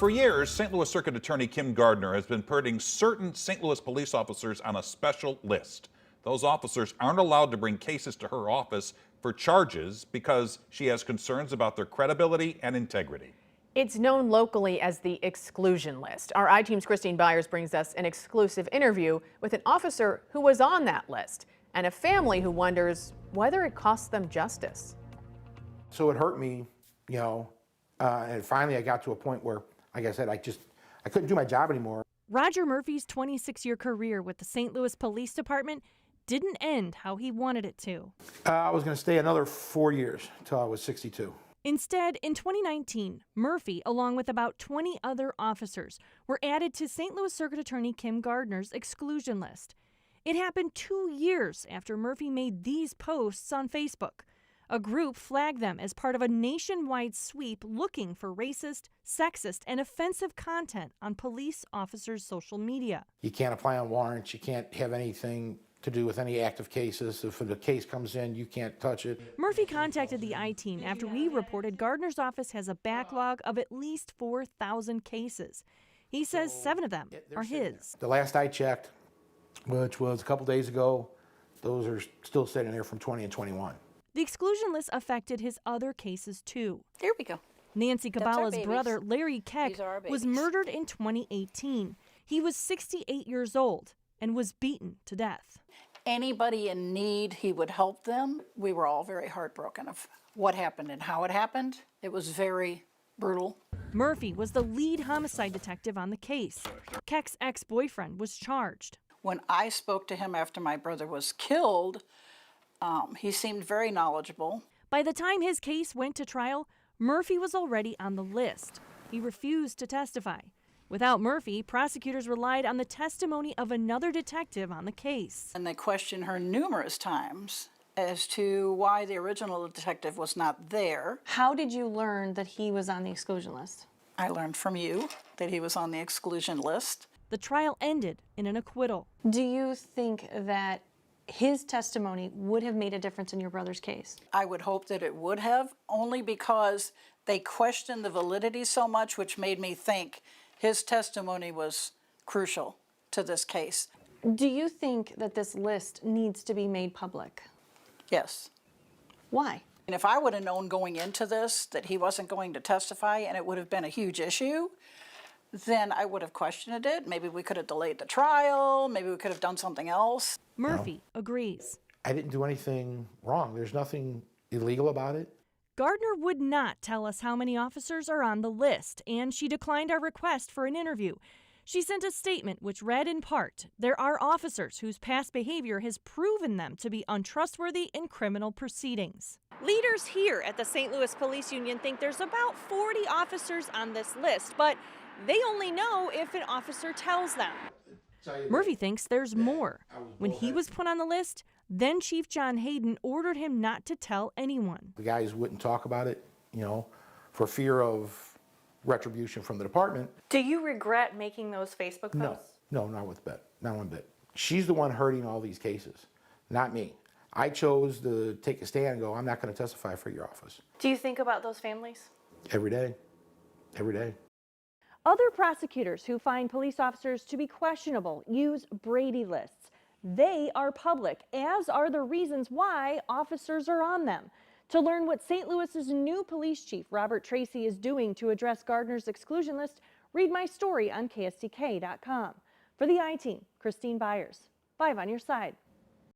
For years, St. Louis Circuit Attorney Kim Gardner has been putting certain St. Louis police officers on a special list. Those officers aren't allowed to bring cases to her office for charges because she has concerns about their credibility and integrity. It's known locally as the exclusion list. Our I-Team's Christine Byers brings us an exclusive interview with an officer who was on that list and a family who wonders whether it costs them justice. So it hurt me, and finally I got to a point where, like I said, I couldn't do my job anymore. Roger Murphy's 26-year career with the St. Louis Police Department didn't end how he wanted it to. I was going to stay another 4 years until I was 62. Instead, in 2019, Murphy, along with about 20 other officers, were added to St. Louis Circuit Attorney Kim Gardner's exclusion list. It happened 2 years after Murphy made these posts on Facebook. A group flagged them as part of a nationwide sweep looking for racist, sexist, and offensive content on police officers' social media. You can't apply on warrants. You can't have anything to do with any active cases. If the case comes in, you can't touch it. Murphy contacted the I-Team after we reported Gardner's office has a backlog of at least 4,000 cases. He says 7 of them are his. The last I checked, which was a couple days ago, those are still sitting there from 20 and 21. The exclusion list affected his other cases, too. Here we go. Nancy Cabala's brother, Larry Keck, was babies. murdered in 2018. He was 68 years old and was beaten to death. Anybody in need, he would help them. We were all very heartbroken of what happened and how it happened. It was very brutal. Murphy was the lead homicide detective on the case. Keck's ex-boyfriend was charged. When I spoke to him after my brother was killed, he seemed very knowledgeable. By the time his case went to trial, Murphy was already on the list. He refused to testify. Without Murphy, prosecutors relied on the testimony of another detective on the case. And they questioned her numerous times as to why the original detective was not there. How did you learn that he was on the exclusion list? I learned from you that he was on the exclusion list. The trial ended in an acquittal. Do you think that his testimony would have made a difference in your brother's case? I would hope that it would have, only because they questioned the validity so much, which made me think his testimony was crucial to this case. Do you think that this list needs to be made public? Yes. Why? And if I would have known going into this that he wasn't going to testify and it would have been a huge issue, then I would have questioned it. Maybe we could have delayed the trial. Maybe we could have done something else. Murphy agrees. I didn't do anything wrong. There's nothing illegal about it. Gardner would not tell us how many officers are on the list, and she declined our request for an interview. She sent a statement which read in part, "There are officers whose past behavior has proven them to be untrustworthy in criminal proceedings." Leaders here at the St. Louis Police Union think there's about 40 officers on this list, but they only know if an officer tells them. Murphy thinks there's more. When he was put on the list, then Chief John Hayden ordered him not to tell anyone. The guys wouldn't talk about it, for fear of retribution from the department. Do you regret making those Facebook posts? No, not one bit. She's the one hurting all these cases, not me. I chose to take a stand and go, I'm not going to testify for your office. Do you think about those families? Every day. Other prosecutors who find police officers to be questionable use Brady lists. They are public, as are the reasons why officers are on them. To learn what St. Louis's new police chief, Robert Tracy, is doing to address Gardner's exclusion list, read my story on KSTK.com. For the I-Team, Christine Byers, 5 on your side.